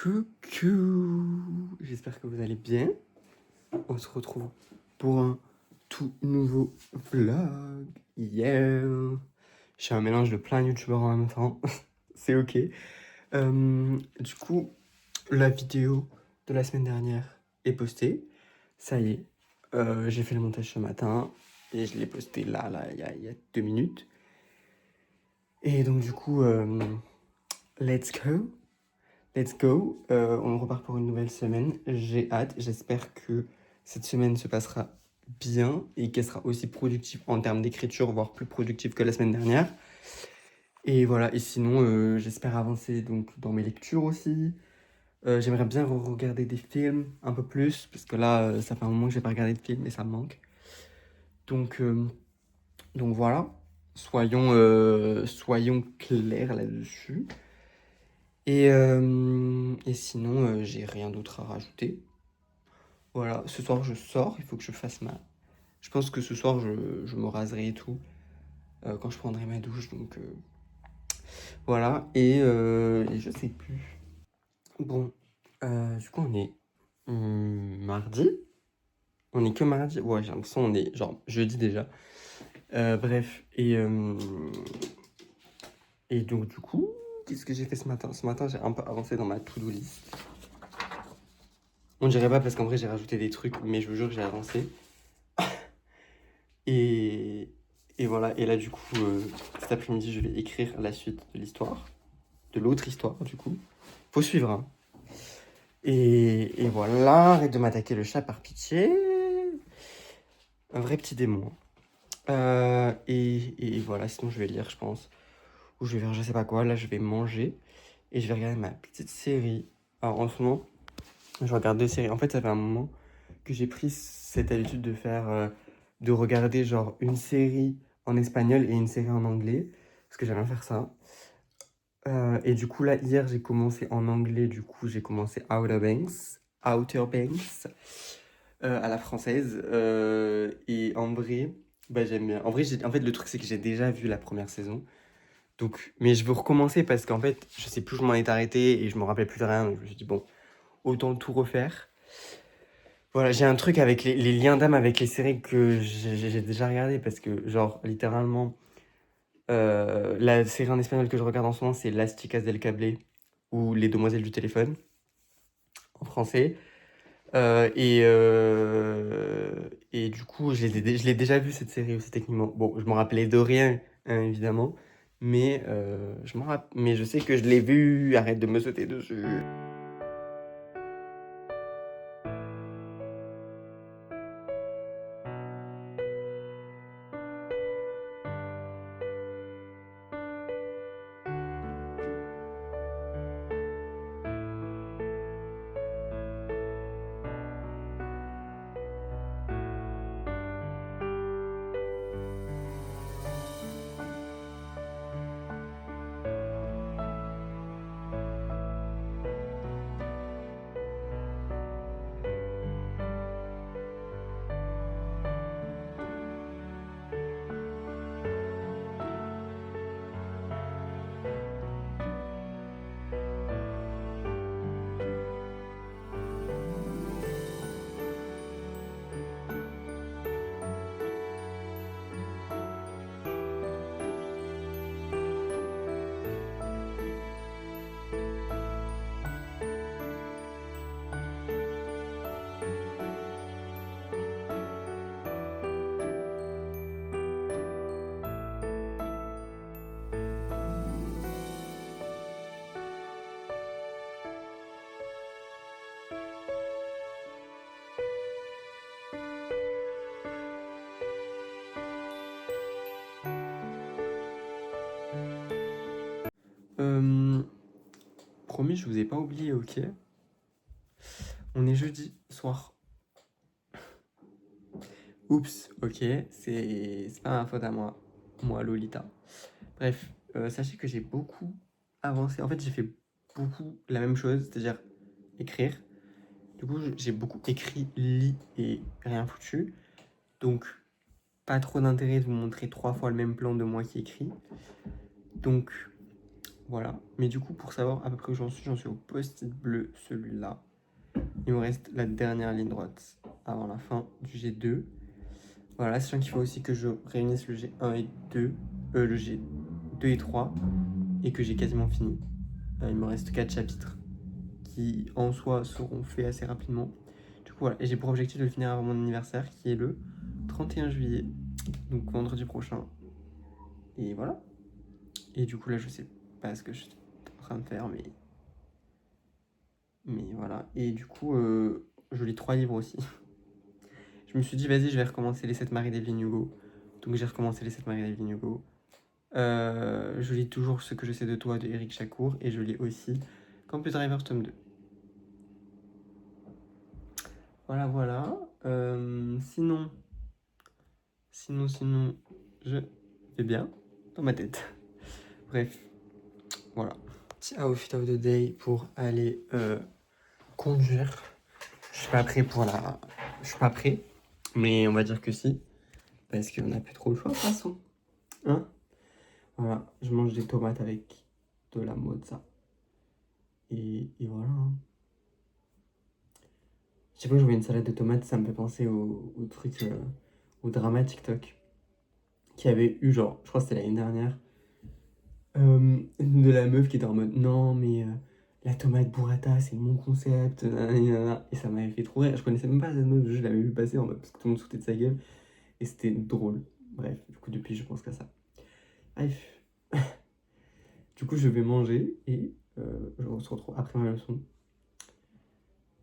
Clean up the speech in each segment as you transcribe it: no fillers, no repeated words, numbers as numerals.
Coucou, j'espère que vous allez bien. On se retrouve pour un tout nouveau vlog. Yeah. Je suis un mélange de plein de youtubeurs en même temps. C'est ok. Du coup, la vidéo de la semaine dernière est postée. Ça y est, j'ai fait le montage ce matin et je l'ai posté là, il y a 2 minutes. Et donc du coup, let's go. Let's go, on repart pour une nouvelle semaine. J'ai hâte, j'espère que cette semaine se passera bien et qu'elle sera aussi productive en termes d'écriture, voire plus productive que la semaine dernière. Et voilà, et sinon, j'espère avancer donc dans mes lectures aussi. J'aimerais bien regarder des films un peu plus, parce que là, ça fait un moment que j'ai pas regardé de films et ça me manque. Donc, euh, donc voilà, soyons clairs là-dessus. Et sinon, j'ai rien d'autre à rajouter. Voilà, ce soir je sors, il faut que je fasse ma... Je pense que ce soir je me raserai et tout, quand je prendrai ma douche, donc voilà. Et je sais plus. Bon, du coup on est mardi? On est que mardi? Ouais, j'ai l'impression on est genre jeudi déjà. Bref, et donc du coup, qu'est-ce que j'ai fait ce matin? Ce matin j'ai un peu avancé dans ma to-do list. On dirait pas parce qu'en vrai j'ai rajouté des trucs, mais je vous jure que j'ai avancé. Et, et voilà, et là du coup, cet après-midi, je vais écrire la suite de l'histoire, de l'autre histoire du coup. Faut suivre, hein. Et voilà, arrête de m'attaquer le chat par pitié. Un vrai petit démon. Et voilà, sinon je vais lire, je pense. Ou je vais faire je sais pas quoi, là je vais manger. Et je vais regarder ma petite série. Alors en ce moment, je regarde 2 séries. En fait, ça fait un moment que j'ai pris cette habitude de faire, de regarder genre une série en espagnol et une série en anglais, parce que j'aime bien faire ça. Et du coup là, hier, j'ai commencé en anglais, du coup j'ai commencé Outer Banks, à la française. Et en vrai, bah j'aime bien. En fait, le truc c'est que j'ai déjà vu la première saison. Donc, mais je veux recommencer parce qu'en fait, je sais plus où je m'en étais arrêté et je me rappelle plus de rien. Donc je me suis dit, bon, autant tout refaire. Voilà, j'ai un truc avec les liens d'âme avec les séries que j'ai déjà regardé parce que, genre, littéralement, la série en espagnol que je regarde en ce moment, c'est Las Chicas del Cable ou Les Demoiselles du téléphone en français. Et du coup, je l'ai déjà vu cette série aussi techniquement. Bon, je me rappelais de rien, hein, évidemment, mais je sais que je l'ai vu. Arrête de me sauter dessus. Euh, Promis, je vous ai pas oublié, ok? On est jeudi soir. Oups, ok, c'est pas ma faute à moi, Lolita. Bref, sachez que j'ai beaucoup avancé. En fait, j'ai fait beaucoup la même chose, c'est-à-dire écrire. Du coup, j'ai beaucoup écrit, lit et rien foutu. Donc, pas trop d'intérêt de vous montrer 3 fois le même plan de moi qui écrit. Donc, Voilà. Mais du coup, pour savoir à peu près où j'en suis au post-it bleu, celui-là. Il me reste la dernière ligne droite avant la fin du G2. Voilà, sachant qu'il faut aussi que je réunisse le G1 et 2, le G2 et 3, et que j'ai quasiment fini. Il me reste 4 chapitres qui, en soi, seront faits assez rapidement. Du coup, voilà, et j'ai pour objectif de le finir avant mon anniversaire, qui est le 31 juillet, donc vendredi prochain. Et voilà. Et du coup, là, je sais pas ce que je suis en train de faire, mais voilà. Et du coup, je lis 3 livres aussi. Je me suis dit, vas-y, je vais recommencer les 7 maris d'Evelyn Hugo. Donc j'ai recommencé les 7 maris d'Evelyn Hugo. Je lis toujours Ce que je sais de toi de Éric Chacour. Et je lis aussi Campus Driver tome 2. Voilà, voilà. Sinon, je vais bien dans ma tête. Bref, voilà. Petit outfit of the day pour aller conduire. Je suis pas prêt Je suis pas prêt, mais on va dire que si. Parce qu'on n'a plus trop le choix de toute façon. Hein? Voilà, je mange des tomates avec de la mozza. Et voilà. Hein. Je sais pas, je vois une salade de tomates, ça me fait penser au truc, au drama TikTok. Qui avait eu, genre, je crois que c'était l'année dernière, de la meuf qui était en mode non, mais la tomate burrata, c'est mon concept. Nanana. Et ça m'avait fait trop rire. Je connaissais même pas cette meuf, je l'avais vu passer en mode parce que tout le monde se foutait de sa gueule. Et c'était drôle. Bref, du coup, depuis, je pense qu'à ça. Bref. Du coup, je vais manger et je se retrouve après ma leçon.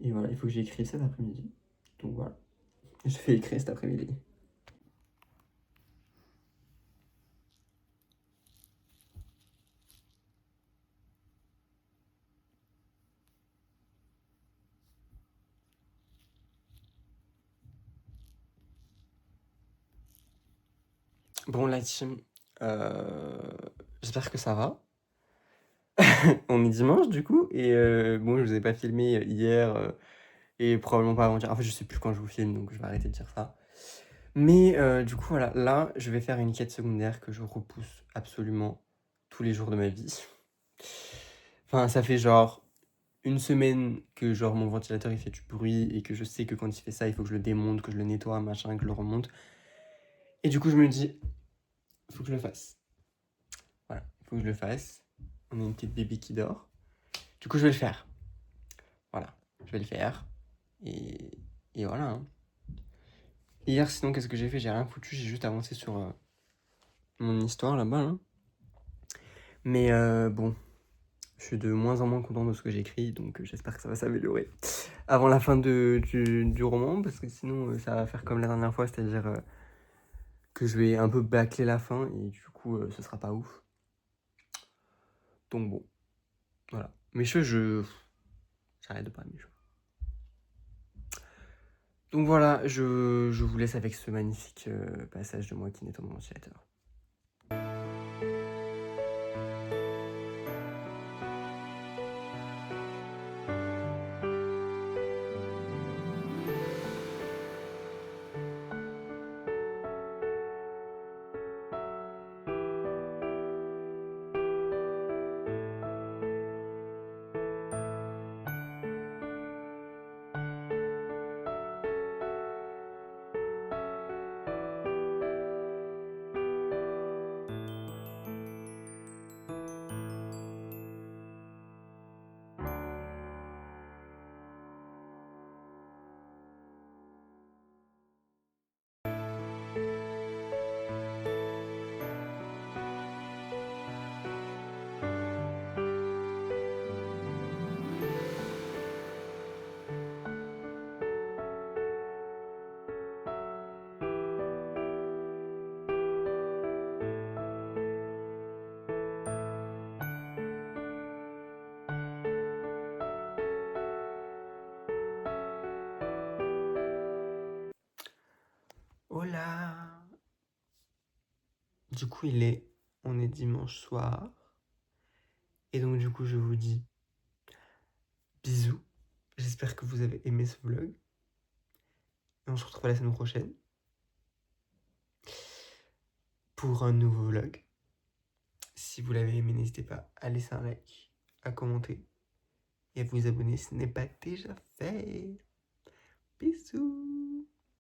Et voilà, il faut que j'écrive cet après-midi. Donc voilà, je vais écrire cet après-midi. Bon, la team, j'espère que ça va. On est dimanche du coup, et bon, je vous ai pas filmé hier et probablement pas avant-hier. En fait, je sais plus quand je vous filme, donc je vais arrêter de dire ça. Mais du coup, voilà, là, je vais faire une quête secondaire que je repousse absolument tous les jours de ma vie. Enfin, ça fait genre une semaine que genre mon ventilateur il fait du bruit et que je sais que quand il fait ça, il faut que je le démonte, que je le nettoie, machin, que je le remonte. Et du coup, je me dis, il faut que je le fasse. Voilà, il faut que je le fasse. On a une petite bébé qui dort. Du coup, je vais le faire. Voilà, je vais le faire. Et voilà. Hein. Hier, sinon, qu'est-ce que j'ai fait? J'ai rien foutu, j'ai juste avancé sur mon histoire là-bas. Là. Mais bon, je suis de moins en moins content de ce que j'écris, donc j'espère que ça va s'améliorer avant la fin du roman, parce que sinon, ça va faire comme la dernière fois, c'est-à-dire que je vais un peu bâcler la fin, et du coup, ce sera pas ouf. Donc bon, voilà. Mes cheveux, j'arrête de parler de mes cheveux. Donc voilà, je vous laisse avec ce magnifique passage de moi qui nettoie mon ventilateur. Hola! Du coup, on est dimanche soir. Et donc, du coup, je vous dis bisous. J'espère que vous avez aimé ce vlog. Et on se retrouve la semaine prochaine pour un nouveau vlog. Si vous l'avez aimé, n'hésitez pas à laisser un like, à commenter et à vous abonner si ce n'est pas déjà fait. Bisous.